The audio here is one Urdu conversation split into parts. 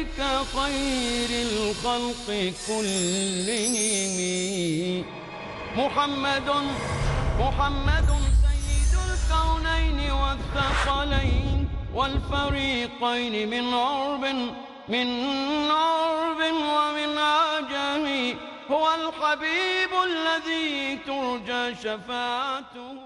عليك خير الخلق كلهم محمد سيد الكونين والثقلين والفريقين من عرب ومن عجم هو الحبيب الذي ترجى شفاعته.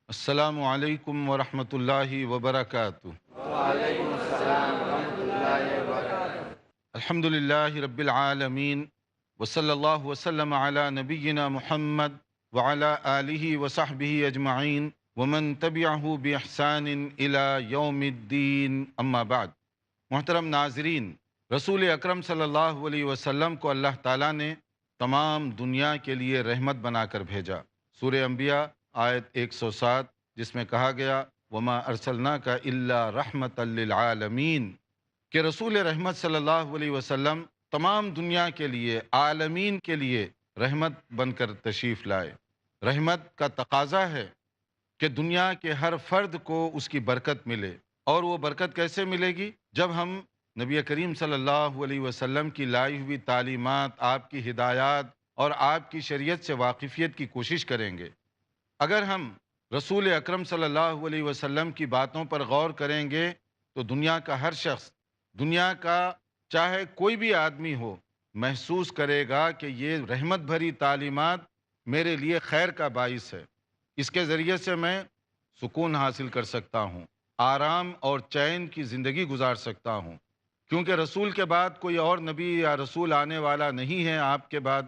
السلام علیکم ورحمۃ اللہ وبرکاتہ. وعلیکم السلام ورحمۃ اللہ وبرکاتہ. الحمد للہ رب العالمین وصلی اللہ وسلم علی نبینا محمد وعلی آلہ وصحبہ اجمعین ومن تبعہ باحسان الی یوم الدین. اما بعد. محترم ناظرین، رسول اکرم صلی اللہ علیہ وسلم کو اللہ تعالیٰ نے تمام دنیا کے لیے رحمت بنا کر بھیجا. سورہ انبیاء آیت 107 جس میں کہا گیا وما ارسلناک الا رحمۃ للعالمین، کہ رسول رحمت صلی اللہ علیہ وسلم تمام دنیا کے لیے، عالمین کے لیے رحمت بن کر تشریف لائے. رحمت کا تقاضا ہے کہ دنیا کے ہر فرد کو اس کی برکت ملے. اور وہ برکت کیسے ملے گی؟ جب ہم نبی کریم صلی اللہ علیہ وسلم کی لائی ہوئی تعلیمات، آپ کی ہدایات اور آپ کی شریعت سے واقفیت کی کوشش کریں گے. اگر ہم رسول اکرم صلی اللہ علیہ وسلم کی باتوں پر غور کریں گے تو دنیا کا ہر شخص، دنیا کا چاہے کوئی بھی آدمی ہو، محسوس کرے گا کہ یہ رحمت بھری تعلیمات میرے لیے خیر کا باعث ہے. اس کے ذریعے سے میں سکون حاصل کر سکتا ہوں، آرام اور چین کی زندگی گزار سکتا ہوں. کیونکہ رسول کے بعد کوئی اور نبی یا رسول آنے والا نہیں ہے. آپ کے بعد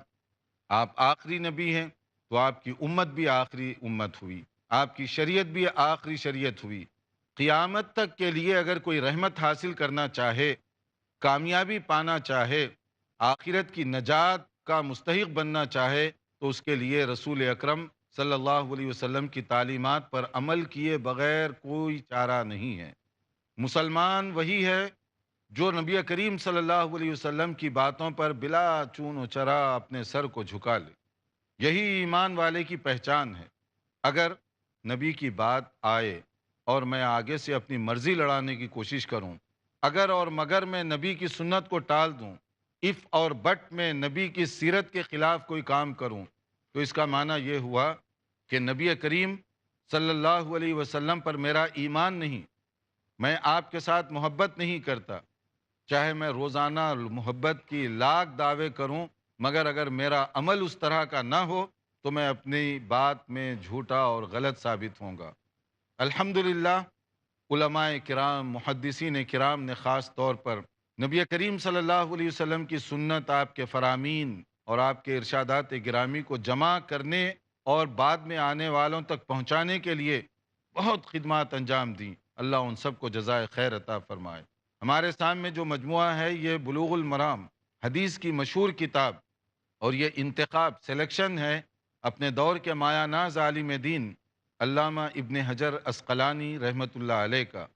آپ آخری نبی ہیں، تو آپ کی امت بھی آخری امت ہوئی، آپ کی شریعت بھی آخری شریعت ہوئی. قیامت تک کے لیے اگر کوئی رحمت حاصل کرنا چاہے، کامیابی پانا چاہے، آخرت کی نجات کا مستحق بننا چاہے، تو اس کے لیے رسول اکرم صلی اللہ علیہ وسلم کی تعلیمات پر عمل کیے بغیر کوئی چارہ نہیں ہے. مسلمان وہی ہے جو نبی کریم صلی اللہ علیہ وسلم کی باتوں پر بلا چون و چرا اپنے سر کو جھکا لے. یہی ایمان والے کی پہچان ہے. اگر نبی کی بات آئے اور میں آگے سے اپنی مرضی لڑانے کی کوشش کروں، اگر اور مگر میں نبی کی سنت کو ٹال دوں، اف اور بٹ میں نبی کی سیرت کے خلاف کوئی کام کروں، تو اس کا معنی یہ ہوا کہ نبی کریم صلی اللہ علیہ وسلم پر میرا ایمان نہیں، میں آپ کے ساتھ محبت نہیں کرتا. چاہے میں روزانہ محبت کی لاکھ دعوے کروں، مگر اگر میرا عمل اس طرح کا نہ ہو تو میں اپنی بات میں جھوٹا اور غلط ثابت ہوں گا. الحمدللہ علماء کرام، محدثین کرام نے خاص طور پر نبی کریم صلی اللہ علیہ وسلم کی سنت، آپ کے فرامین اور آپ کے ارشادات گرامی کو جمع کرنے اور بعد میں آنے والوں تک پہنچانے کے لیے بہت خدمات انجام دیں. اللہ ان سب کو جزائے خیر عطا فرمائے. ہمارے سامنے جو مجموعہ ہے یہ بلوغ المرام، حدیث کی مشہور کتاب، اور یہ انتخاب، سلیکشن ہے اپنے دور کے مایہ ناز عالم دین علامہ ابن حجر عسقلانی رحمۃ اللہ علیہ کا،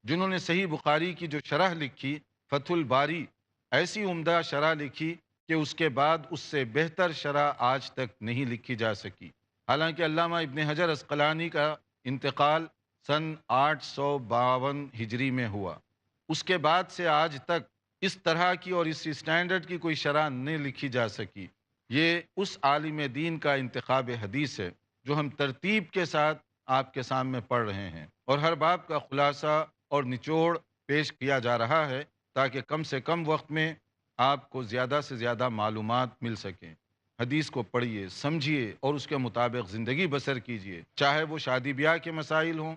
جنہوں نے صحیح بخاری کی جو شرح لکھی فتح الباری، ایسی عمدہ شرح لکھی کہ اس کے بعد اس سے بہتر شرح آج تک نہیں لکھی جا سکی. حالانکہ علامہ ابن حجر عسقلانی کا انتقال سن 852 ہجری میں ہوا. اس کے بعد سے آج تک اس طرح کی اور اس اسٹینڈرڈ کی کوئی شرح نہیں لکھی جا سکی. یہ اس عالم دین کا انتخاب حدیث ہے جو ہم ترتیب کے ساتھ آپ کے سامنے پڑھ رہے ہیں، اور ہر باب کا خلاصہ اور نچوڑ پیش کیا جا رہا ہے تاکہ کم سے کم وقت میں آپ کو زیادہ سے زیادہ معلومات مل سکیں. حدیث کو پڑھیے، سمجھیے اور اس کے مطابق زندگی بسر کیجیے. چاہے وہ شادی بیاہ کے مسائل ہوں،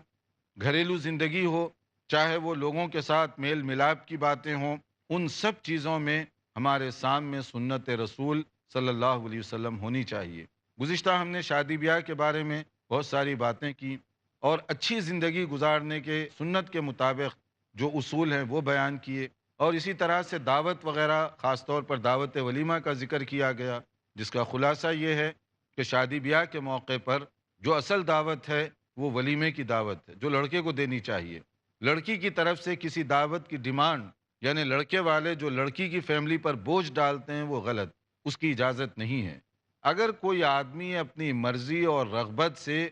گھریلو زندگی ہو، چاہے وہ لوگوں کے ساتھ میل ملاپ کی باتیں ہوں، ان سب چیزوں میں ہمارے سامنے سنت رسول صلی اللہ علیہ وسلم ہونی چاہیے. گزشتہ ہم نے شادی بیاہ کے بارے میں بہت ساری باتیں کی اور اچھی زندگی گزارنے کے سنت کے مطابق جو اصول ہیں وہ بیان کیے، اور اسی طرح سے دعوت وغیرہ، خاص طور پر دعوت ولیمہ کا ذکر کیا گیا، جس کا خلاصہ یہ ہے کہ شادی بیاہ کے موقع پر جو اصل دعوت ہے وہ ولیمے کی دعوت ہے جو لڑکے کو دینی چاہیے. لڑکی کی طرف سے کسی دعوت کی ڈیمانڈ، یعنی لڑکے والے جو لڑکی کی فیملی پر بوجھ ڈالتے ہیں، وہ غلط، اس کی اجازت نہیں ہے. اگر کوئی آدمی اپنی مرضی اور رغبت سے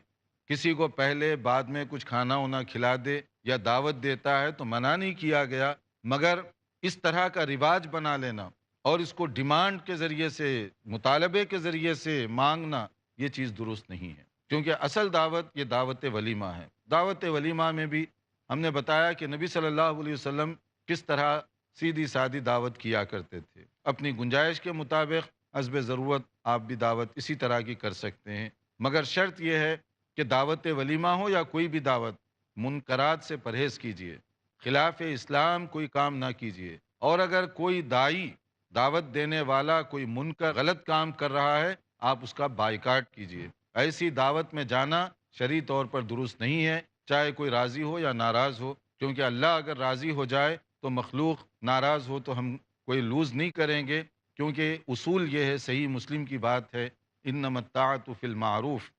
کسی کو پہلے بعد میں کچھ کھانا وانا کھلا دے یا دعوت دیتا ہے تو منع نہیں کیا گیا، مگر اس طرح کا رواج بنا لینا اور اس کو ڈیمانڈ کے ذریعے سے، مطالبے کے ذریعے سے مانگنا، یہ چیز درست نہیں ہے، کیونکہ اصل دعوت یہ دعوت ولیمہ ہے۔ دعوت ولیمہ میں بھی ہم نے بتایا کہ نبی صلی اللہ علیہ وسلم کس طرح سیدھی سادی دعوت کیا کرتے تھے، اپنی گنجائش کے مطابق حسب ضرورت آپ بھی دعوت اسی طرح کی کر سکتے ہیں، مگر شرط یہ ہے کہ دعوت ولیمہ ہو یا کوئی بھی دعوت، منکرات سے پرہیز کیجیے، خلاف اسلام کوئی کام نہ کیجیے، اور اگر کوئی داعی، دعوت دینے والا کوئی منکر غلط کام کر رہا ہے، آپ اس کا بائیکاٹ کیجیے۔ ایسی دعوت میں جانا شرعی طور پر درست نہیں ہے، چاہے کوئی راضی ہو یا ناراض ہو، کیونکہ اللہ اگر راضی ہو جائے تو مخلوق ناراض ہو تو ہم کوئی لوز نہیں کریں گے، کیونکہ اصول یہ ہے، صحیح مسلم کی بات ہے، انما الطاعۃ فی المعروف،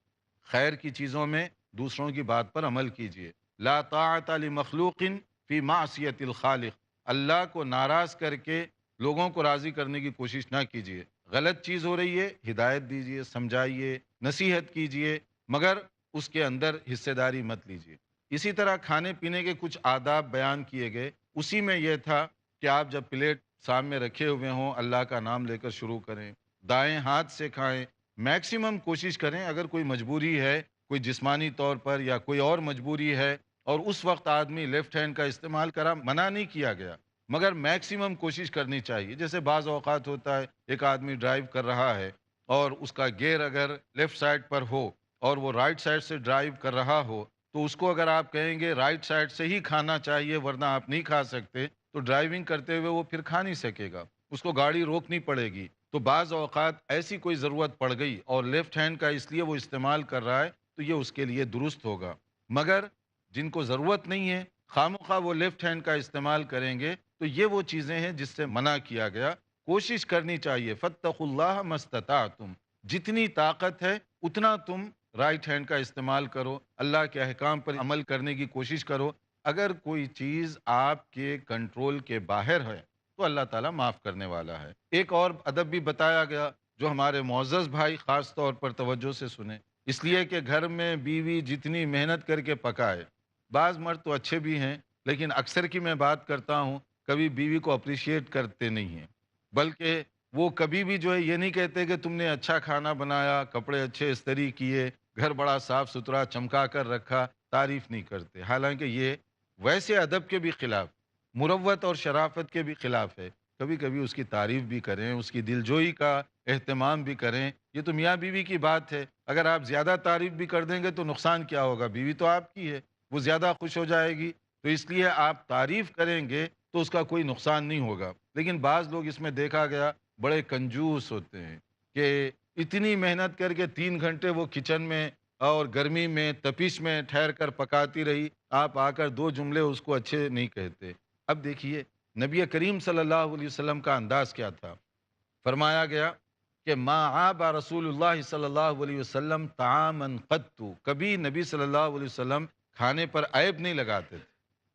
خیر کی چیزوں میں دوسروں کی بات پر عمل کیجیے۔ لا طاعت لمخلوق فی معصیت الخالق، اللہ کو ناراض کر کے لوگوں کو راضی کرنے کی کوشش نہ کیجیے۔ غلط چیز ہو رہی ہے، ہدایت دیجیے، سمجھائیے، نصیحت کیجیے، مگر اس کے اندر حصے داری مت لیجیے۔ اسی طرح کھانے پینے کے کچھ آداب بیان کیے گئے، اسی میں یہ تھا کہ آپ جب پلیٹ سامنے رکھے ہوئے ہوں، اللہ کا نام لے کر شروع کریں، دائیں ہاتھ سے کھائیں، میکسیمم کوشش کریں، اگر کوئی مجبوری ہے، کوئی جسمانی طور پر یا کوئی اور مجبوری ہے اور اس وقت آدمی لیفٹ ہینڈ کا استعمال کرا، منع نہیں کیا گیا، مگر میکسیمم کوشش کرنی چاہیے۔ جیسے بعض اوقات ہوتا ہے ایک آدمی ڈرائیو کر رہا ہے اور اس کا گیئر اگر لیفٹ سائڈ پر ہو اور وہ رائٹ سائڈ سے ڈرائیو کر رہا ہو، تو اس کو اگر آپ کہیں گے رائٹ سائڈ سے ہی کھانا چاہیے ورنہ آپ نہیں کھا سکتے، تو ڈرائیونگ کرتے ہوئے وہ پھر کھا نہیں سکے گا، اس کو گاڑی روکنی پڑے گی۔ تو بعض اوقات ایسی کوئی ضرورت پڑ گئی اور لیفٹ ہینڈ کا اس لیے وہ استعمال کر رہا ہے تو یہ اس کے لیے درست ہوگا، مگر جن کو ضرورت نہیں ہے خواہ وہ لیفٹ ہینڈ کا استعمال کریں گے تو یہ وہ چیزیں ہیں جس سے منع کیا گیا۔ کوشش کرنی چاہیے، فاتقوا اللہ ما استطعتم، جتنی طاقت ہے اتنا تم رائٹ ہینڈ کا استعمال کرو، اللہ کے احکام پر عمل کرنے کی کوشش کرو۔ اگر کوئی چیز آپ کے کنٹرول کے باہر ہے تو اللہ تعالیٰ معاف کرنے والا ہے۔ ایک اور ادب بھی بتایا گیا جو ہمارے معزز بھائی خاص طور پر توجہ سے سنیں، اس لیے کہ گھر میں بیوی جتنی محنت کر کے پکائے، بعض مرد تو اچھے بھی ہیں لیکن اکثر کی میں بات کرتا ہوں، کبھی بیوی کو اپریشیٹ کرتے نہیں ہیں، بلکہ وہ کبھی بھی جو ہے یہ نہیں کہتے کہ تم نے اچھا کھانا بنایا، کپڑے اچھے استری کیے، گھر بڑا صاف ستھرا چمکا کر رکھا، تعریف نہیں کرتے، حالانکہ یہ ویسے ادب کے بھی خلاف، مروت اور شرافت کے بھی خلاف ہے۔ کبھی کبھی اس کی تعریف بھی کریں، اس کی دلجوئی کا اہتمام بھی کریں، یہ تو میاں بیوی کی بات ہے۔ اگر آپ زیادہ تعریف بھی کر دیں گے تو نقصان کیا ہوگا؟ بیوی تو آپ کی ہے، وہ زیادہ خوش ہو جائے گی، تو اس لیے آپ تعریف کریں گے تو اس کا کوئی نقصان نہیں ہوگا۔ لیکن بعض لوگ اس میں دیکھا گیا بڑے کنجوس ہوتے ہیں کہ اتنی محنت کر کے 3 گھنٹے وہ کچن میں اور گرمی میں تپش میں ٹھہر کر پکاتی رہی، آپ آ کر 2 جملے اس کو اچھے نہیں کہتے۔ اب دیکھیے نبی کریم صلی اللہ علیہ وسلم کا انداز کیا تھا، فرمایا گیا کہ ما عاب رسول اللہ صلی اللہ علیہ وسلم طعاما قط، کبھی نبی صلی اللہ علیہ وسلم کھانے پر عیب نہیں لگاتے تھے،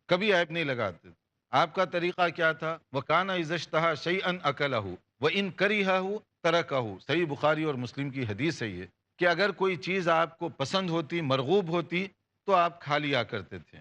کبھی عیب نہیں لگاتے تھے۔ آپ کا طریقہ کیا تھا؟ وَكَانَ إِذَا اشْتَهَى شَيْئًا أَكَلَهُ وَإِن كَرِهَهُ تَرَكَهُ، صحیح بخاری اور مسلم کی حدیث ہے یہ، کہ اگر کوئی چیز آپ کو پسند ہوتی، مرغوب ہوتی تو آپ کھا لیا کرتے تھے،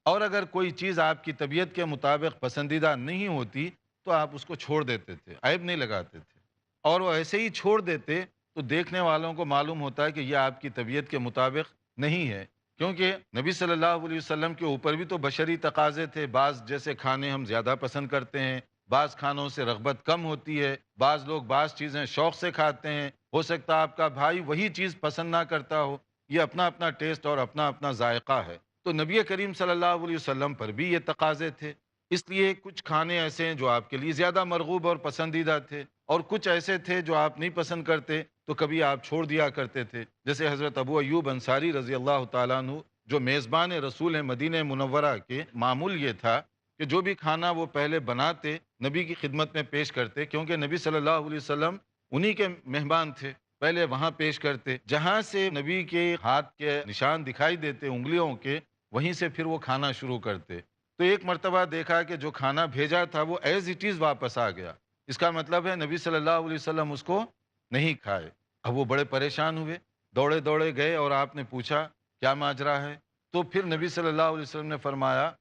اور اگر کوئی چیز آپ کی طبیعت کے مطابق پسندیدہ نہیں ہوتی تو آپ اس کو چھوڑ دیتے تھے، عیب نہیں لگاتے تھے، اور وہ ایسے ہی چھوڑ دیتے تو دیکھنے والوں کو معلوم ہوتا ہے کہ یہ آپ کی طبیعت کے مطابق نہیں ہے، کیونکہ نبی صلی اللہ علیہ وسلم کے اوپر بھی تو بشری تقاضے تھے، بعض جیسے کھانے ہم زیادہ پسند کرتے ہیں، بعض کھانوں سے رغبت کم ہوتی ہے، بعض لوگ بعض چیزیں شوق سے کھاتے ہیں، ہو سکتا ہے آپ کا بھائی وہی چیز پسند نہ کرتا ہو، یہ اپنا اپنا ٹیسٹ اور اپنا اپنا ذائقہ ہے۔ تو نبی کریم صلی اللہ علیہ وسلم پر بھی یہ تقاضے تھے، اس لیے کچھ کھانے ایسے ہیں جو آپ کے لیے زیادہ مرغوب اور پسندیدہ تھے، اور کچھ ایسے تھے جو آپ نہیں پسند کرتے تو کبھی آپ چھوڑ دیا کرتے تھے۔ جیسے حضرت ابو ایوب انصاری رضی اللہ تعالیٰ عنہ جو میزبان رسول ہیں مدینہ منورہ کے، معمول یہ تھا کہ جو بھی کھانا وہ پہلے بناتے نبی کی خدمت میں پیش کرتے، کیونکہ نبی صلی اللہ علیہ وسلم انہی کے مہمان تھے، پہلے وہاں پیش کرتے، جہاں سے نبی کے ہاتھ کے نشان دکھائی دیتے انگلیوں کے، وہیں سے پھر وہ کھانا شروع کرتے۔ تو ایک مرتبہ دیکھا کہ جو کھانا بھیجا تھا وہ ایز اٹ از واپس آ گیا، اس کا مطلب ہے نبی صلی اللہ علیہ وسلم اس کو نہیں کھائے۔ اب وہ بڑے پریشان ہوئے، دوڑے گئے اور آپ نے پوچھا کیا ماجرا ہے؟ تو پھر نبی صلی اللہ علیہ وسلم نے فرمایا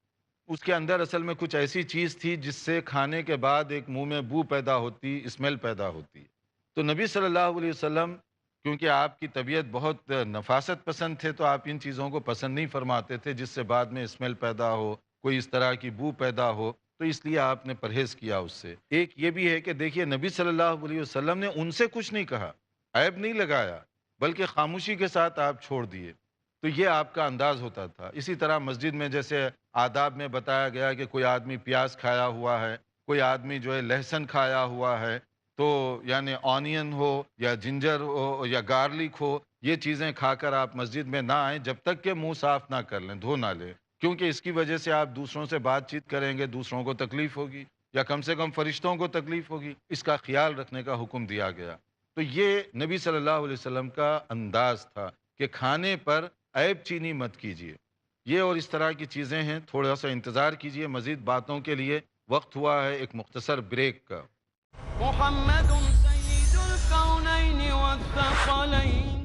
اس کے اندر اصل میں کچھ ایسی چیز تھی جس سے کھانے کے بعد ایک منہ میں بو پیدا ہوتی، اسمیل پیدا ہوتی. تو نبی صلی اللہ علیہ وسلم کیونکہ آپ کی طبیعت بہت نفاست پسند تھے، تو آپ ان چیزوں کو پسند نہیں فرماتے تھے جس سے بعد میں اسمیل پیدا ہو، کوئی اس طرح کی بو پیدا ہو، تو اس لیے آپ نے پرہیز کیا اس سے. ایک یہ بھی ہے کہ دیکھیے نبی صلی اللہ علیہ وسلم نے ان سے کچھ نہیں کہا، عیب نہیں لگایا، بلکہ خاموشی کے ساتھ آپ چھوڑ دیے. تو یہ آپ کا انداز ہوتا تھا. اسی طرح مسجد میں جیسے آداب میں بتایا گیا کہ کوئی آدمی پیاز کھایا ہوا ہے، کوئی آدمی جو ہے لہسن کھایا ہوا ہے، تو یعنی آنین ہو یا جنجر ہو یا گارلک ہو، یہ چیزیں کھا کر آپ مسجد میں نہ آئیں جب تک کہ منہ صاف نہ کر لیں، دھو نہ لیں، کیونکہ اس کی وجہ سے آپ دوسروں سے بات چیت کریں گے، دوسروں کو تکلیف ہوگی یا کم سے کم فرشتوں کو تکلیف ہوگی. اس کا خیال رکھنے کا حکم دیا گیا. تو یہ نبی صلی اللہ علیہ وسلم کا انداز تھا کہ کھانے پر عیب چینی مت کیجیے. یہ اور اس طرح کی چیزیں ہیں. تھوڑا سا انتظار کیجیے مزید باتوں کے لیے. وقت ہوا ہے ایک مختصر بریک کا. محمد سيد الكونين والثقلين.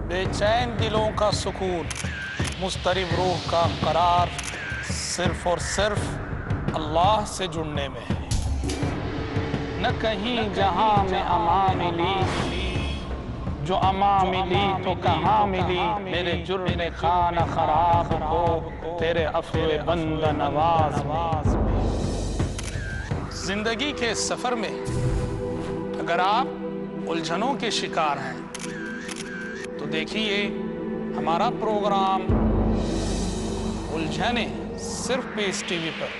بے چین دلوں کا سکون، مضطرب روح کا قرار، صرف اور صرف اللہ سے جڑنے میں ہے. نہ کہیں جہاں میں امان ملی، جو امان ملی تو کہاں ملی. میرے جرم خانہ خراب کو تیرے عفو بندہ نواز میں. زندگی کے سفر میں اگر آپ الجھنوں کے شکار ہیں تو دیکھیے ہمارا پروگرام الجھنے صرف پیس ٹی وی پر.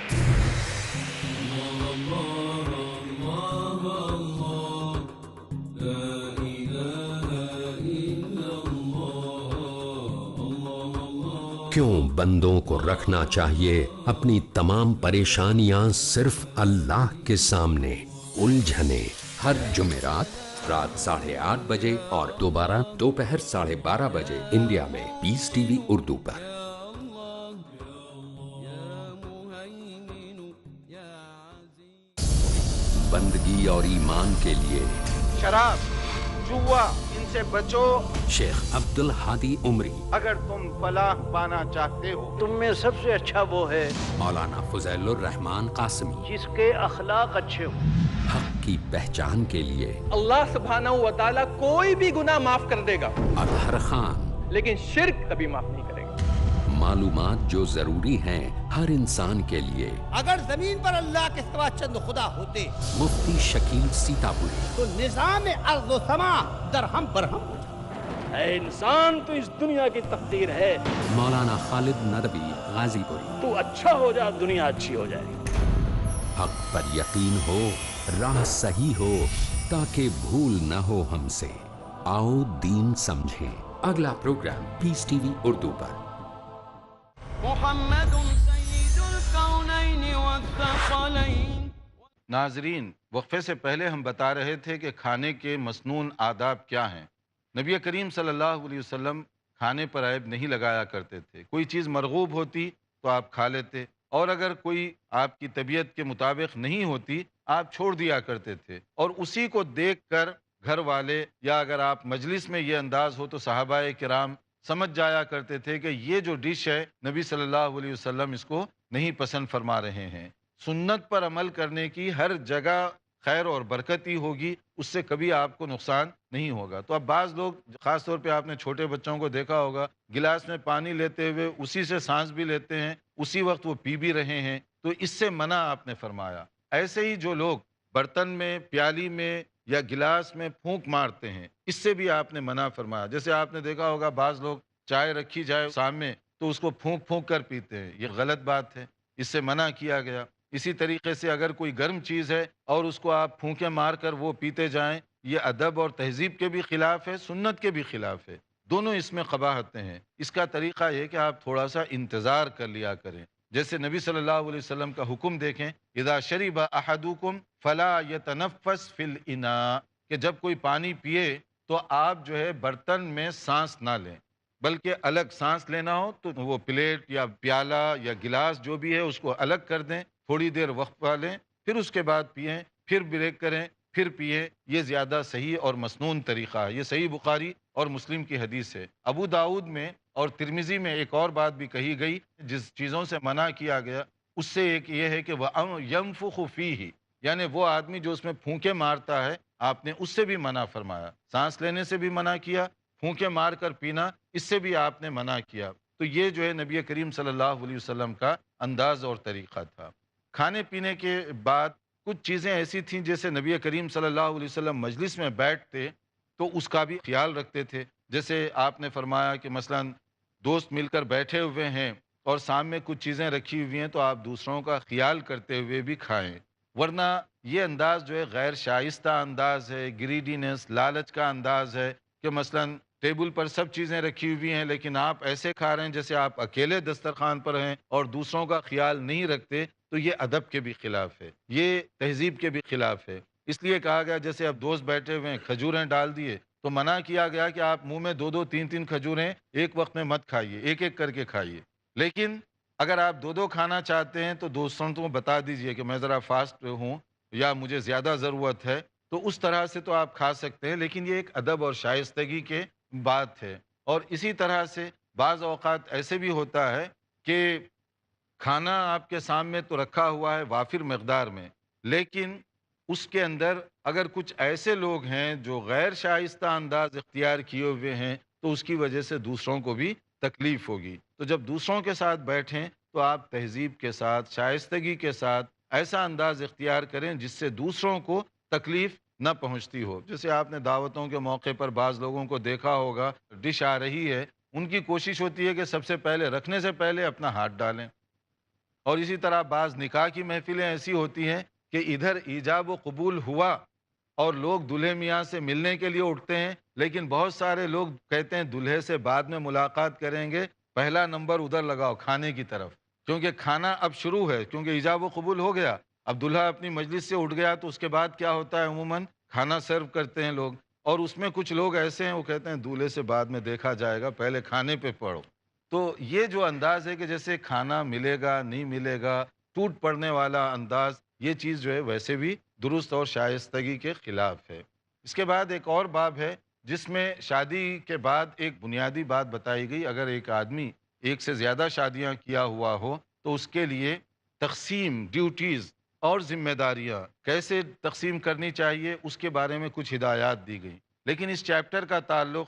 کیوں بندوں کو رکھنا چاہیے اپنی تمام پریشانیاں صرف اللہ کے سامنے. الجھنے ہر جمعرات رات 8:30 بجے اور دوبارہ دوپہر 12:30 بجے انڈیا میں پیس ٹی وی اردو پر. بندگی اور ایمان کے لیے شراب، جوا، ان سے بچو. شیخ عبد الحادی عمری، اگر تم فلاح پانا چاہتے ہو، تم میں سب سے اچھا وہ ہے مولانا فضیل الرحمان قاسمی، جس کے اخلاق اچھے ہوں. حق کی پہچان کے لیے اللہ سبحانہ و تعالیٰ کوئی بھی گناہ معاف کر دے گا، اطہر خان، لیکن شرک کبھی معاف نہیں کرے گا. معلومات جو ضروری ہیں ہر انسان کے لیے. اگر زمین پر اللہ کے سوا چند خدا ہوتے مفتی شکیل سیتاپوری، تو نظام ارض و سما درہم برہم ہو جاتا. اے انسان تو اس دنیا کی تقدیر ہے، مولانا خالد ندوی غازی پوری. تو اچھا ہو جا دنیا اچھی ہو جائے. حق پر یقین ہو، راہ صحیح ہو، تاکہ بھول نہ ہو ہم سے. آؤ دین سمجھیں. اگلا پروگرام پیس ٹی وی اردو پر. محمد سيد الكونين والثقلين. ناظرین، وقفے سے پہلے ہم بتا رہے تھے کہ کھانے کے مسنون آداب کیا ہیں. نبی کریم صلی اللہ علیہ وسلم کھانے پر عیب نہیں لگایا کرتے تھے. کوئی چیز مرغوب ہوتی تو آپ کھا لیتے، اور اگر کوئی آپ کی طبیعت کے مطابق نہیں ہوتی آپ چھوڑ دیا کرتے تھے. اور اسی کو دیکھ کر گھر والے یا اگر آپ مجلس میں یہ انداز ہو تو صحابہ کرام سمجھ جایا کرتے تھے کہ یہ جو ڈش ہے نبی صلی اللہ علیہ وسلم اس کو نہیں پسند فرما رہے ہیں. سنت پر عمل کرنے کی ہر جگہ خیر اور برکت ہی ہوگی، اس سے کبھی آپ کو نقصان نہیں ہوگا. تو اب بعض لوگ، خاص طور پہ آپ نے چھوٹے بچوں کو دیکھا ہوگا، گلاس میں پانی لیتے ہوئے اسی سے سانس بھی لیتے ہیں، اسی وقت وہ پی بھی رہے ہیں. تو اس سے منع آپ نے فرمایا. ایسے ہی جو لوگ برتن میں، پیالی میں یا گلاس میں پھونک مارتے ہیں، اس سے بھی آپ نے منع فرمایا. جیسے آپ نے دیکھا ہوگا بعض لوگ چائے رکھی جائے سامنے تو اس کو پھونک پھونک کر پیتے ہیں. یہ غلط بات ہے، اس سے منع کیا گیا. اسی طریقے سے اگر کوئی گرم چیز ہے اور اس کو آپ پھونکے مار کر وہ پیتے جائیں، یہ ادب اور تہذیب کے بھی خلاف ہے، سنت کے بھی خلاف ہے. دونوں اس میں قباحتیں ہیں. اس کا طریقہ یہ کہ آپ تھوڑا سا انتظار کر لیا کریں. جیسے نبی صلی اللہ علیہ وسلم کا حکم دیکھیں، اذا شرب احدکم فلا یتنفس فی الاناء، کہ جب کوئی پانی پیے تو آپ جو ہے برتن میں سانس نہ لیں، بلکہ الگ سانس لینا ہو تو وہ پلیٹ یا پیالہ یا گلاس جو بھی ہے اس کو الگ کر دیں، تھوڑی دیر وقفہ لیں، پھر اس کے بعد پئیں، پھر بریک کریں، پھر پئیں۔ یہ زیادہ صحیح اور مسنون طریقہ ہے۔ یہ صحیح بخاری اور مسلم کی حدیث ہے۔ ابو داؤد میں اور ترمذی میں ایک اور بات بھی کہی گئی، جس چیزوں سے منع کیا گیا اس سے ایک یہ ہے کہ وَيَنفُخُ فِيهِ، یعنی وہ آدمی جو اس میں پھونکے مارتا ہے، آپ نے اس سے بھی منع فرمایا۔ سانس لینے سے بھی منع کیا، پھونکے مار کر پینا اس سے بھی آپ نے منع کیا۔ تو یہ جو ہے نبی کریم صلی اللہ علیہ وسلم کا انداز اور طریقہ تھا۔ کھانے پینے کے بعد کچھ چیزیں ایسی تھیں جیسے نبی کریم صلی اللہ علیہ وسلم مجلس میں بیٹھتے تو اس کا بھی خیال رکھتے تھے۔ جیسے آپ نے فرمایا کہ مثلاً دوست مل کر بیٹھے ہوئے ہیں اور سامنے کچھ چیزیں رکھی ہوئی ہیں تو آپ دوسروں کا خیال کرتے ہوئے بھی کھائیں، ورنہ یہ انداز جو ہے غیر شائستہ انداز ہے، گریڈینس، لالچ کا انداز ہے کہ مثلاً ٹیبل پر سب چیزیں رکھی ہوئی ہیں لیکن آپ ایسے کھا رہے ہیں جیسے آپ اکیلے دسترخوان پر ہیں اور دوسروں کا خیال نہیں رکھتے، تو یہ ادب کے بھی خلاف ہے، یہ تہذیب کے بھی خلاف ہے۔ اس لیے کہا گیا جیسے اب دوست بیٹھے ہوئے ہیں، کھجوریں ڈال دیے تو منع کیا گیا کہ آپ منہ میں 2 3 کھجوریں ایک وقت میں مت کھائیے، ایک ایک کر کے کھائیے۔ لیکن اگر آپ 2 کھانا چاہتے ہیں تو دوستوں کو بتا دیجئے کہ میں ذرا فاسٹ ہوں یا مجھے زیادہ ضرورت ہے، تو اس طرح سے تو آپ کھا سکتے ہیں، لیکن یہ ایک ادب اور شائستگی کے بات ہے۔ اور اسی طرح سے بعض اوقات ایسے بھی ہوتا ہے کہ کھانا آپ کے سامنے تو رکھا ہوا ہے وافر مقدار میں، لیکن اس کے اندر اگر کچھ ایسے لوگ ہیں جو غیر شائستہ انداز اختیار کیے ہوئے ہیں تو اس کی وجہ سے دوسروں کو بھی تکلیف ہوگی۔ تو جب دوسروں کے ساتھ بیٹھیں تو آپ تہذیب کے ساتھ، شائستگی کے ساتھ ایسا انداز اختیار کریں جس سے دوسروں کو تکلیف نہ پہنچتی ہو۔ جیسے آپ نے دعوتوں کے موقع پر بعض لوگوں کو دیکھا ہوگا، ڈش آ رہی ہے، ان کی کوشش ہوتی ہے کہ سب سے پہلے رکھنے سے پہلے اپنا ہاتھ ڈالیں۔ اور اسی طرح بعض نکاح کی محفلیں ایسی ہوتی ہیں کہ ادھر ایجاب و قبول ہوا اور لوگ دلہے میاں سے ملنے کے لیے اٹھتے ہیں، لیکن بہت سارے لوگ کہتے ہیں دلہے سے بعد میں ملاقات کریں گے، پہلا نمبر ادھر لگاؤ کھانے کی طرف، کیونکہ کھانا اب شروع ہے، کیونکہ ایجاب و قبول ہو گیا۔ اب دلہا اپنی مجلس سے اٹھ گیا تو اس کے بعد کیا ہوتا ہے، عموماً کھانا سرو کرتے ہیں لوگ، اور اس میں کچھ لوگ ایسے ہیں وہ کہتے ہیں دولہے سے بعد میں دیکھا جائے گا، پہلے کھانے پہ پڑو۔ تو یہ جو انداز ہے کہ جیسے کھانا ملے گا نہیں ملے گا، ٹوٹ پڑنے والا انداز، یہ چیز جو ہے ویسے بھی درست اور شائستگی کے خلاف ہے۔ اس کے بعد ایک اور باب ہے جس میں شادی کے بعد ایک بنیادی بات بتائی گئی، اگر ایک آدمی ایک سے زیادہ شادیاں کیا ہوا ہو تو اس کے لیے تقسیم، ڈیوٹیز اور ذمہ داریاں کیسے تقسیم کرنی چاہیے، اس کے بارے میں کچھ ہدایات دی گئی۔ لیکن اس چیپٹر کا تعلق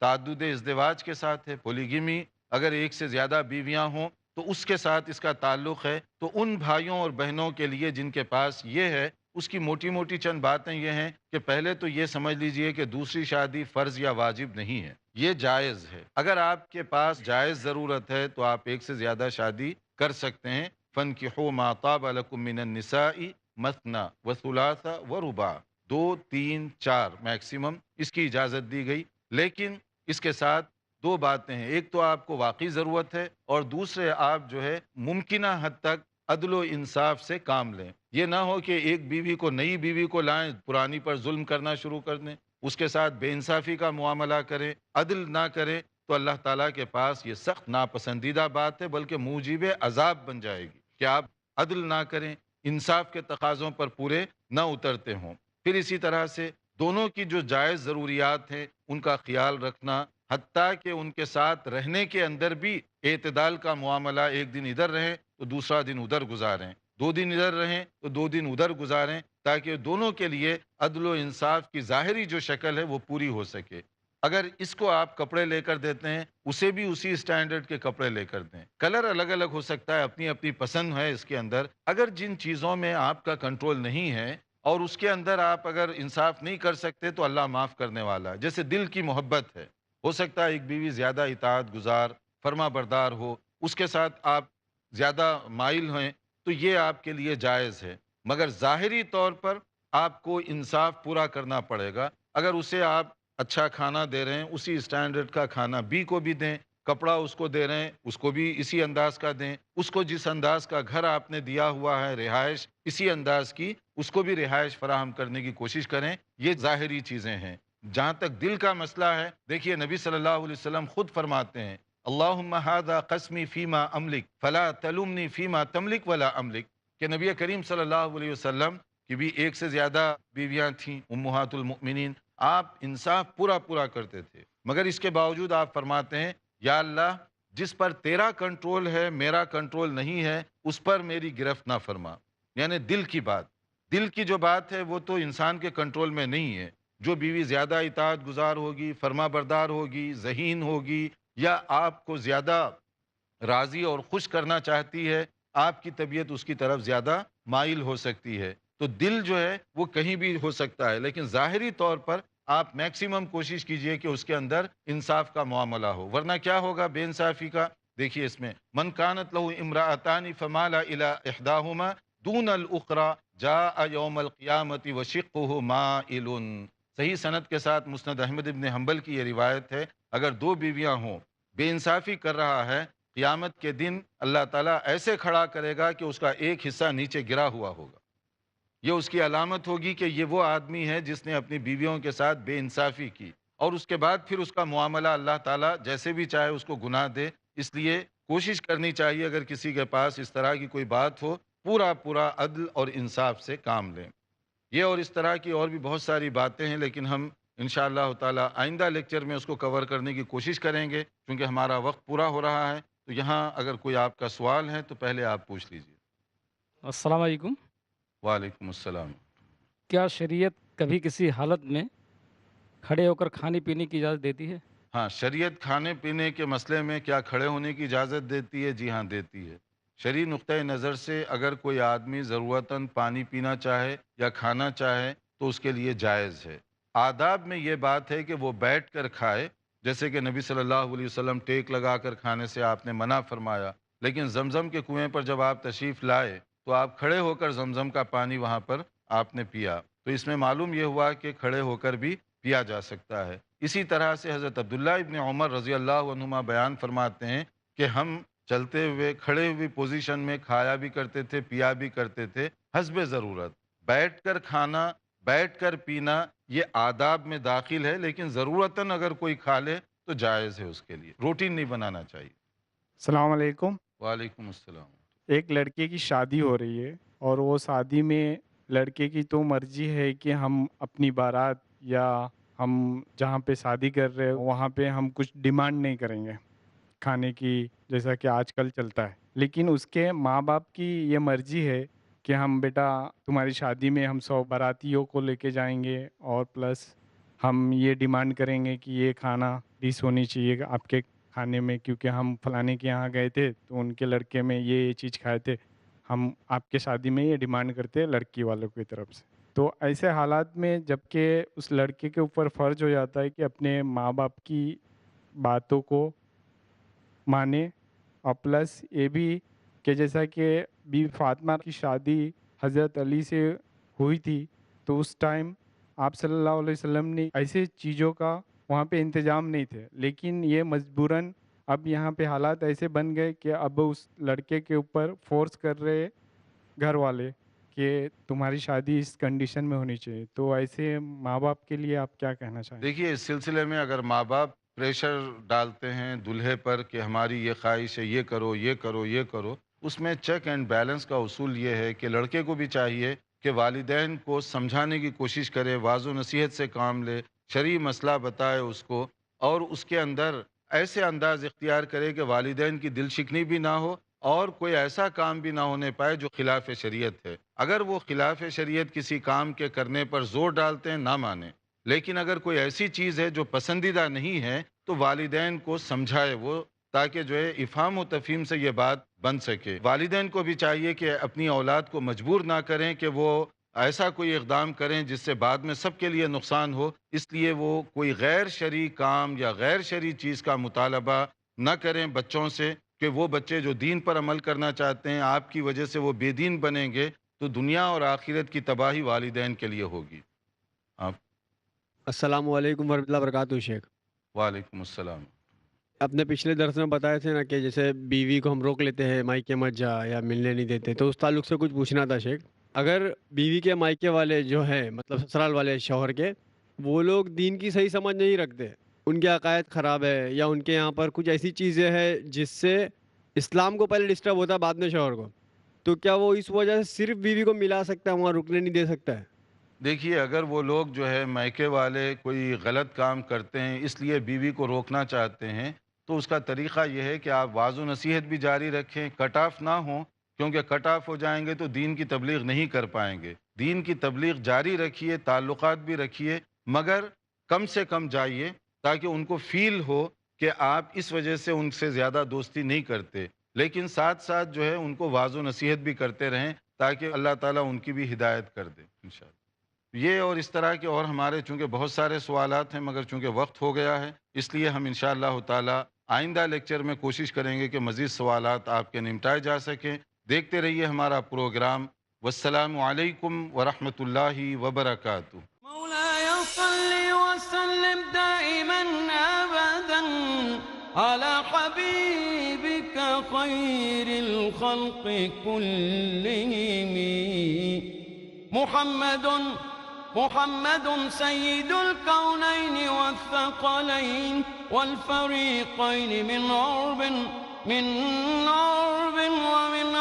تعدد ازدواج کے ساتھ ہے، پولیگیمی، اگر ایک سے زیادہ بیویاں ہوں تو اس کے ساتھ اس کا تعلق ہے۔ تو ان بھائیوں اور بہنوں کے لیے جن کے پاس یہ ہے، اس کی موٹی موٹی چند باتیں یہ ہیں کہ پہلے تو یہ سمجھ لیجئے کہ دوسری شادی فرض یا واجب نہیں ہے، یہ جائز ہے۔ اگر آپ کے پاس جائز ضرورت ہے تو آپ ایک سے زیادہ شادی کر سکتے ہیں۔ فَانْكِحُوا مَا طَابَ لَكُم مِّنَ النِّسَاءِ مَثْنَىٰ وَثُلَاثَ وَرُبَاعَ، 2 3 4 میکسیمم اس کی اجازت دی گئی۔ لیکن اس کے ساتھ 2 باتیں ہیں، ایک تو آپ کو واقعی ضرورت ہے اور دوسرے آپ جو ہے ممکنہ حد تک عدل و انصاف سے کام لیں۔ یہ نہ ہو کہ ایک بیوی کو نئی بیوی کو لائیں، پرانی پر ظلم کرنا شروع کر دیں، اس کے ساتھ بے انصافی کا معاملہ کریں، عدل نہ کریں، تو اللہ تعالیٰ کے پاس یہ سخت ناپسندیدہ بات ہے، بلکہ موجب عذاب بن جائے گی کہ آپ عدل نہ کریں، انصاف کے تقاضوں پر پورے نہ اترتے ہوں۔ پھر اسی طرح سے دونوں کی جو جائز ضروریات ہیں ان کا خیال رکھنا، حتیٰ کہ ان کے ساتھ رہنے کے اندر بھی اعتدال کا معاملہ، ایک دن ادھر رہیں تو دوسرا دن ادھر گزاریں، 2 دن ادھر رہیں تو 2 دن ادھر گزاریں، تاکہ دونوں کے لیے عدل و انصاف کی ظاہری جو شکل ہے وہ پوری ہو سکے۔ اگر اس کو آپ کپڑے لے کر دیتے ہیں، اسے بھی اسی اسٹینڈرڈ کے کپڑے لے کر دیں۔ کلر الگ الگ ہو سکتا ہے، اپنی اپنی پسند ہے اس کے اندر۔ اگر جن چیزوں میں آپ کا کنٹرول نہیں ہے اور اس کے اندر آپ اگر انصاف نہیں کر سکتے تو اللہ معاف کرنے والا ہے۔ جیسے دل کی محبت ہے، ہو سکتا ہے ایک بیوی زیادہ اطاعت گزار، فرما بردار ہو، اس کے ساتھ آپ زیادہ مائل ہیں تو یہ آپ کے لیے جائز ہے، مگر ظاہری طور پر آپ کو انصاف پورا کرنا پڑے گا۔ اگر اسے آپ اچھا کھانا دے رہے ہیں، اسی اسٹینڈرڈ کا کھانا بی کو بھی دیں، کپڑا اس کو دے رہے ہیں اس کو بھی اسی انداز کا دیں، اس کو جس انداز کا گھر آپ نے دیا ہوا ہے، رہائش اسی انداز کی، اس کو بھی رہائش فراہم کرنے کی کوشش کریں۔ یہ ظاہری چیزیں ہیں۔ جہاں تک دل کا مسئلہ ہے، دیکھیے نبی صلی اللہ علیہ وسلم خود فرماتے ہیں اللہم ھذا قسمی فیما املک فلا تلمنی فیما تملک ولا املک، کہ نبی کریم صلی اللہ علیہ وسلم کی بھی ایک سے زیادہ بیویاں تھیں امہات المؤمنین، آپ انصاف پورا کرتے تھے، مگر اس کے باوجود آپ فرماتے ہیں یا اللہ جس پر تیرا کنٹرول ہے میرا کنٹرول نہیں ہے اس پر میری گرفت نہ فرما۔ یعنی دل کی بات، دل کی جو بات ہے وہ تو انسان کے کنٹرول میں نہیں ہے۔ جو بیوی زیادہ اطاعت گزار ہوگی، فرما بردار ہوگی، ذہین ہوگی، یا آپ کو زیادہ راضی اور خوش کرنا چاہتی ہے، آپ کی طبیعت اس کی طرف زیادہ مائل ہو سکتی ہے۔ تو دل جو ہے وہ کہیں بھی ہو سکتا ہے، لیکن ظاہری طور پر آپ میکسیمم کوشش کیجئے کہ اس کے اندر انصاف کا معاملہ ہو، ورنہ کیا ہوگا بے انصافی کا؟ دیکھیے اس میں من کانت لہ امرأتان فمال الی احداہما دون الاخری جاء یوم القیامت وشقہ مائل۔ صحیح سند کے ساتھ مسند احمد ابن حنبل کی یہ روایت ہے، اگر دو بیویاں ہوں، بے انصافی کر رہا ہے، قیامت کے دن اللہ تعالیٰ ایسے کھڑا کرے گا کہ اس کا ایک حصہ نیچے گرا ہوا ہوگا۔ یہ اس کی علامت ہوگی کہ یہ وہ آدمی ہے جس نے اپنی بیویوں کے ساتھ بے انصافی کی، اور اس کے بعد پھر اس کا معاملہ اللہ تعالیٰ جیسے بھی چاہے اس کو گناہ دے۔ اس لیے کوشش کرنی چاہیے اگر کسی کے پاس اس طرح کی کوئی بات ہو، پورا عدل اور انصاف سے کام لیں۔ یہ اور اس طرح کی اور بھی بہت ساری باتیں ہیں، لیکن ہم انشاءاللہ تعالیٰ آئندہ لیکچر میں اس کو کور کرنے کی کوشش کریں گے، کیونکہ ہمارا وقت پورا ہو رہا ہے۔ تو یہاں اگر کوئی آپ کا سوال ہے تو پہلے آپ پوچھ لیجیے۔ السلام علیکم۔ وعلیکم السلام۔ کیا شریعت کبھی کسی حالت میں کھڑے ہو کر کھانے پینے کی اجازت دیتی ہے؟ ہاں، شریعت کھانے پینے کے مسئلے میں کیا کھڑے ہونے کی اجازت دیتی ہے؟ جی ہاں دیتی ہے۔ شرعی نقطۂ نظر سے اگر کوئی آدمی ضرورتاً پانی پینا چاہے یا کھانا چاہے تو اس کے لیے جائز ہے۔ آداب میں یہ بات ہے کہ وہ بیٹھ کر کھائے، جیسے کہ نبی صلی اللہ علیہ وسلم ٹیک لگا کر کھانے سے آپ نے منع فرمایا، لیکن زمزم کے کنویں پر جب آپ تشریف لائے تو آپ کھڑے ہو کر زمزم کا پانی وہاں پر آپ نے پیا، تو اس میں معلوم یہ ہوا کہ کھڑے ہو کر بھی پیا جا سکتا ہے۔ اسی طرح سے حضرت عبداللہ ابن عمر رضی اللہ عنہما بیان فرماتے ہیں کہ ہم چلتے ہوئے کھڑے ہوئی پوزیشن میں کھایا بھی کرتے تھے، پیا بھی کرتے تھے، حسب ضرورت۔ بیٹھ کر کھانا، بیٹھ کر پینا یہ آداب میں داخل ہے، لیکن ضرورتاً اگر کوئی کھا لے تو جائز ہے، اس کے لیے روٹین نہیں بنانا چاہیے۔ السلام علیکم۔ وعلیکم السلام۔ ایک لڑکے کی شادی ہو رہی ہے اور وہ شادی میں لڑکے کی تو مرضی ہے کہ ہم اپنی بارات یا ہم جہاں پہ شادی کر رہے ہیں وہاں پہ ہم کچھ ڈیمانڈ نہیں کریں گے کھانے کی، جیسا کہ آج کل چلتا ہے، لیکن اس کے ماں باپ کی یہ مرضی ہے کہ ہم بیٹا تمہاری شادی میں ہم 100 باراتیوں کو لے کے جائیں گے، اور پلس ہم یہ ڈیمانڈ کریں گے کہ یہ کھانا ڈش ہونی چاہیے آپ کے کھانے میں، کیونکہ ہم فلانے کے یہاں گئے تھے تو ان کے لڑکے میں یہ چیز کھائے تھے، ہم آپ کے شادی میں یہ ڈیمانڈ کرتے ہیں لڑکی والوں کی طرف سے۔ تو ایسے حالات میں جب کہ اس لڑکے کے اوپر فرض ہو جاتا ہے کہ اپنے ماں باپ کی باتوں کو مانے، اور پلس یہ بھی کہ جیسا کہ بی فاطمہ کی شادی حضرت علی سے ہوئی تھی تو اس ٹائم آپ صلی اللہ علیہ وسلم نے ایسے چیزوں کا وہاں پہ انتظام نہیں تھے، لیکن یہ مجبوراً اب یہاں پہ حالات ایسے بن گئے کہ اب اس لڑکے کے اوپر فورس کر رہے گھر والے کہ تمہاری شادی اس کنڈیشن میں ہونی چاہیے۔ تو ایسے ماں باپ کے لیے آپ کیا کہنا چاہیں گے؟ دیکھیے اس سلسلے میں اگر ماں باپ پریشر ڈالتے ہیں دلہے پر کہ ہماری یہ خواہش ہے، یہ کرو یہ کرو یہ کرو، اس میں چیک اینڈ بیلنس کا اصول یہ ہے کہ لڑکے کو بھی چاہیے کہ والدین کو سمجھانے کی کوشش کرے، واضح و نصیحت سے کام لے، شرعی مسئلہ بتائے اس کو، اور اس کے اندر ایسے انداز اختیار کرے کہ والدین کی دل شکنی بھی نہ ہو اور کوئی ایسا کام بھی نہ ہونے پائے جو خلاف شریعت ہے۔ اگر وہ خلاف شریعت کسی کام کے کرنے پر زور ڈالتے ہیں نہ مانیں، لیکن اگر کوئی ایسی چیز ہے جو پسندیدہ نہیں ہے تو والدین کو سمجھائے وہ، تاکہ جو ہے افہام و تفہیم سے یہ بات بن سکے۔ والدین کو بھی چاہیے کہ اپنی اولاد کو مجبور نہ کریں کہ وہ ایسا کوئی اقدام کریں جس سے بعد میں سب کے لیے نقصان ہو، اس لیے وہ کوئی غیر شرعی کام یا غیر شرعی چیز کا مطالبہ نہ کریں بچوں سے، کہ وہ بچے جو دین پر عمل کرنا چاہتے ہیں آپ کی وجہ سے وہ بے دین بنیں گے تو دنیا اور آخرت کی تباہی والدین کے لیے ہوگی۔ آپ السلام علیکم ورحمۃ اللہ وبرکاتہ شیخ۔ وعلیکم السلام۔ اپنے پچھلے درس میں بتایا تھے نا کہ جیسے بیوی کو ہم روک لیتے ہیں مائکے مت جا یا ملنے نہیں دیتے، تو اس تعلق سے کچھ پوچھنا تھا شیخ۔ اگر بیوی کے مائکے والے جو ہیں مطلب سسرال والے شوہر کے، وہ لوگ دین کی صحیح سمجھ نہیں رکھتے، ان کے عقائد خراب ہے، یا ان کے یہاں پر کچھ ایسی چیزیں ہیں جس سے اسلام کو پہلے ڈسٹرب ہوتا ہے بعد میں شوہر کو، تو کیا وہ اس وجہ سے صرف بیوی کو ملا سکتا ہے، وہاں رکنے نہیں دے سکتا ہے؟ دیکھیے، اگر وہ لوگ جو ہے میکے والے کوئی غلط کام کرتے ہیں اس لیے بیوی کو روکنا چاہتے ہیں، تو اس کا طریقہ یہ ہے کہ آپ واعظ و نصیحت بھی جاری رکھیں، کٹ آف نہ ہوں، کیونکہ کٹ آف ہو جائیں گے تو دین کی تبلیغ نہیں کر پائیں گے۔ دین کی تبلیغ جاری رکھیے، تعلقات بھی رکھیے، مگر کم سے کم جائیے تاکہ ان کو فیل ہو کہ آپ اس وجہ سے ان سے زیادہ دوستی نہیں کرتے، لیکن ساتھ ساتھ جو ہے ان کو واعظ و نصیحت بھی کرتے رہیں تاکہ اللہ تعالیٰ ان کی بھی ہدایت کر دے انشاءاللہ۔ یہ اور اس طرح کے اور ہمارے چونکہ بہت سارے سوالات ہیں، مگر چونکہ وقت ہو گیا ہے اس لیے ہم انشاءاللہ تعالیٰ آئندہ لیکچر میں کوشش کریں گے کہ مزید سوالات آپ کے نمٹائے جا سکیں۔ دیکھتے رہیے ہمارا پروگرام۔ والسلام علیکم ورحمۃ اللہ وبرکاتہ۔ مولاي صل وسلم دائما ابدا على حبيبك خير الخلق كلهم محمد سيد الكونين والثقلين والفريقين من عرب ومن